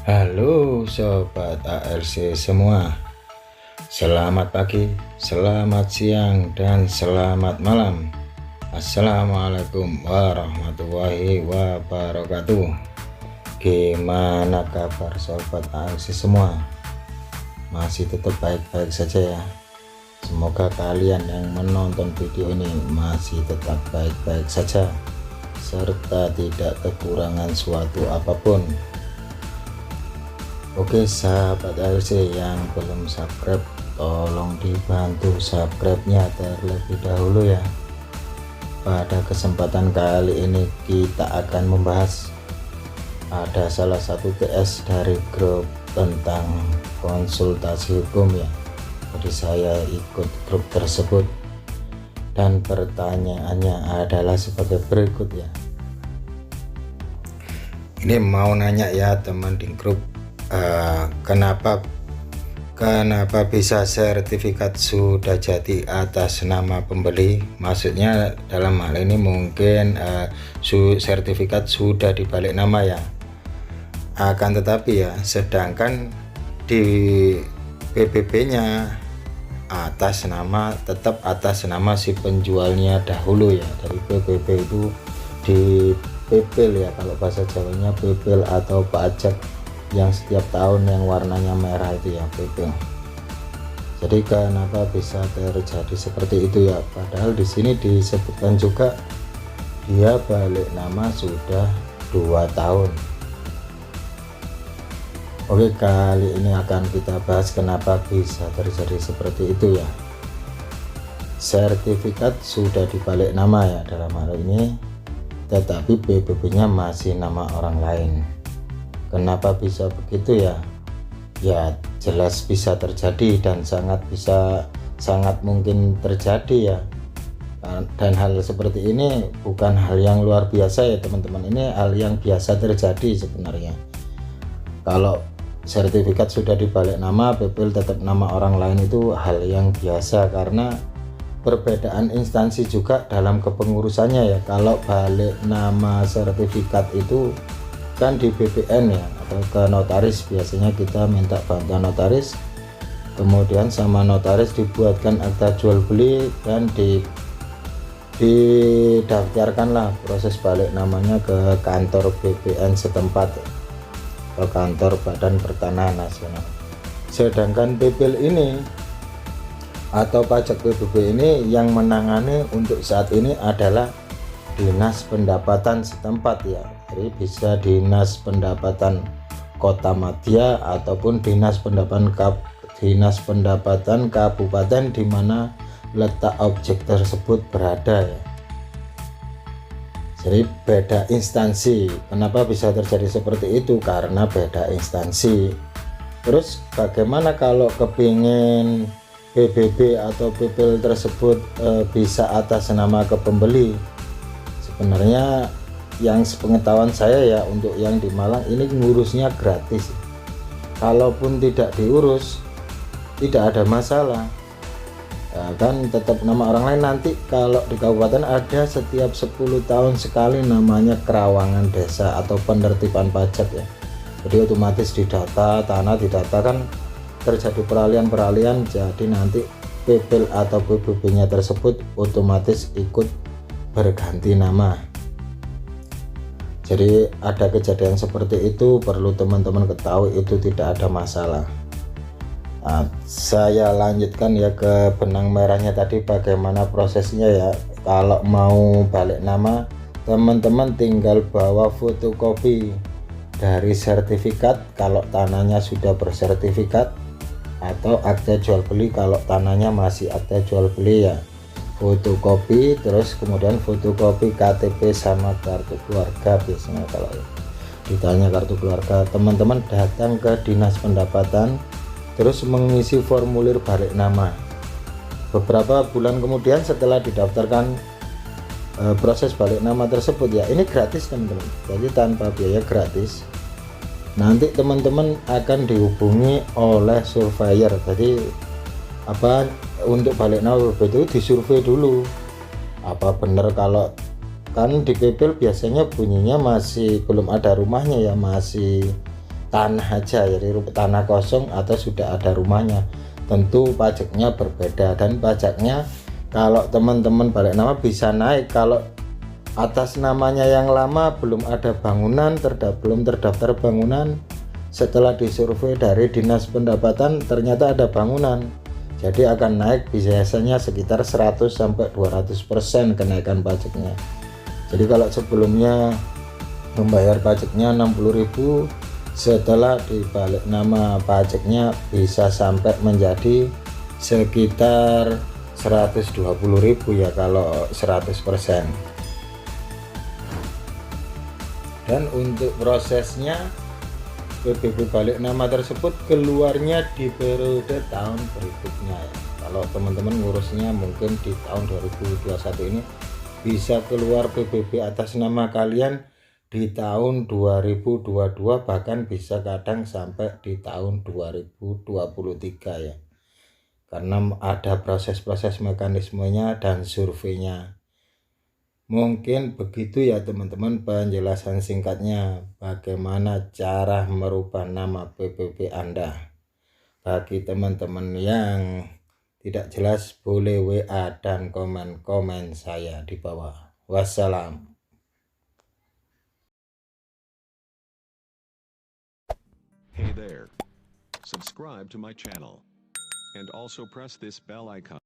Halo Sobat ARC semua, selamat pagi, selamat siang, dan selamat malam. Assalamualaikum warahmatullahi wabarakatuh. Gimana kabar Sobat ARC semua? Masih tetap baik-baik saja ya. Semoga kalian yang menonton video ini masih tetap baik-baik saja, serta tidak kekurangan suatu apapun. Oke sahabat ARC yang belum subscribe, tolong dibantu subscribe-nya terlebih dahulu ya. Pada kesempatan kali ini kita akan membahas ada salah satu TS dari grup tentang konsultasi hukum ya. Jadi saya ikut grup tersebut dan pertanyaannya adalah sebagai berikut ya. Ini mau nanya ya teman di grup, kenapa bisa sertifikat sudah jadi atas nama pembeli? Maksudnya dalam hal ini mungkin sertifikat sudah dibalik nama ya. Akan tetapi ya, sedangkan di PBB-nya tetap atas nama si penjualnya dahulu ya. Dari PBB itu di PPL ya, kalau bahasa Jawanya PPL atau pajak yang setiap tahun yang warnanya merah itu ya PP. Jadi kenapa bisa terjadi seperti itu ya? Padahal di sini disebutkan juga dia balik nama sudah 2 tahun. Oke, kali ini akan kita bahas kenapa bisa terjadi seperti itu ya. Sertifikat sudah dibalik nama ya dalam hal ini, tetapi PBB-nya masih nama orang lain. Kenapa bisa begitu ya? Ya jelas bisa terjadi dan sangat mungkin terjadi ya. Dan hal seperti ini bukan hal yang luar biasa ya teman-teman. Ini hal yang biasa terjadi sebenarnya. Kalau sertifikat sudah dibalik nama, PPL tetap nama orang lain, itu hal yang biasa karena perbedaan instansi juga dalam kepengurusannya ya. Kalau balik nama sertifikat itu kan di BPN ya, atau ke notaris, biasanya kita minta bantuan notaris, kemudian sama notaris dibuatkan akta jual beli dan didaftarkanlah proses balik namanya ke kantor BPN setempat, ke kantor Badan Pertanahan Nasional. Sedangkan PPL ini atau pajak PBB ini yang menangani untuk saat ini adalah Dinas Pendapatan setempat ya. Jadi bisa Dinas Pendapatan Kota Madya ataupun Dinas Pendapatan Kabupaten di mana letak objek tersebut berada ya. Jadi beda instansi. Kenapa bisa terjadi seperti itu? Karena beda instansi. Terus bagaimana kalau kepingin PBB atau PPL tersebut bisa atas nama ke pembeli? Sebenarnya yang sepengetahuan saya ya, untuk yang di Malang ini ngurusnya gratis. Kalaupun tidak diurus tidak ada masalah ya, kan tetap nama orang lain. Nanti kalau di kabupaten ada setiap 10 tahun sekali namanya kerawangan desa atau penertiban pajak ya. Jadi otomatis didata, tanah didata, kan terjadi peralihan, jadi nanti PPL atau PBB nya tersebut otomatis ikut berganti nama. Jadi ada kejadian seperti itu, perlu teman-teman ketahui, itu tidak ada masalah. Nah, saya lanjutkan ya ke benang merahnya tadi, bagaimana prosesnya ya. Kalau mau balik nama, teman-teman tinggal bawa fotokopi dari sertifikat kalau tanahnya sudah bersertifikat, atau akta jual beli kalau tanahnya masih akta jual beli ya. Fotokopi, terus kemudian fotokopi KTP sama kartu keluarga. Biasanya kalau ditanya kartu keluarga, teman-teman datang ke Dinas Pendapatan terus mengisi formulir balik nama. Beberapa bulan kemudian setelah didaftarkan proses balik nama tersebut ya, ini gratis teman-teman, jadi tanpa biaya, gratis. Nanti teman-teman akan dihubungi oleh surveyor. Jadi untuk balik nama itu disurvei dulu apa benar. Kalau kan di PPL biasanya bunyinya masih belum ada rumahnya ya, masih tanah aja, jadi tanah kosong atau sudah ada rumahnya, tentu pajaknya berbeda. Dan pajaknya kalau teman-teman balik nama bisa naik kalau atas namanya yang lama belum ada bangunan, belum terdaftar bangunan. Setelah disurvei dari dinas pendapatan ternyata ada bangunan, jadi akan naik biasanya sekitar 100 sampai 200% kenaikan pajaknya. Jadi kalau sebelumnya membayar pajaknya 60.000, setelah dibalik nama pajaknya bisa sampai menjadi sekitar 120.000 ya kalau 100%. Dan untuk prosesnya PBB balik nama tersebut keluarnya di periode tahun berikutnya ya. Kalau teman-teman ngurusnya mungkin di tahun 2021 ini bisa keluar PBB atas nama kalian di tahun 2022, bahkan bisa kadang sampai di tahun 2023 ya, karena ada proses-proses mekanismenya dan surveinya. Mungkin begitu ya teman-teman penjelasan singkatnya bagaimana cara merubah nama PBB Anda. Bagi teman-teman yang tidak jelas boleh WA dan komen-komen saya di bawah. Wassalam. Hey there. Subscribe to my channel and also press this bell icon.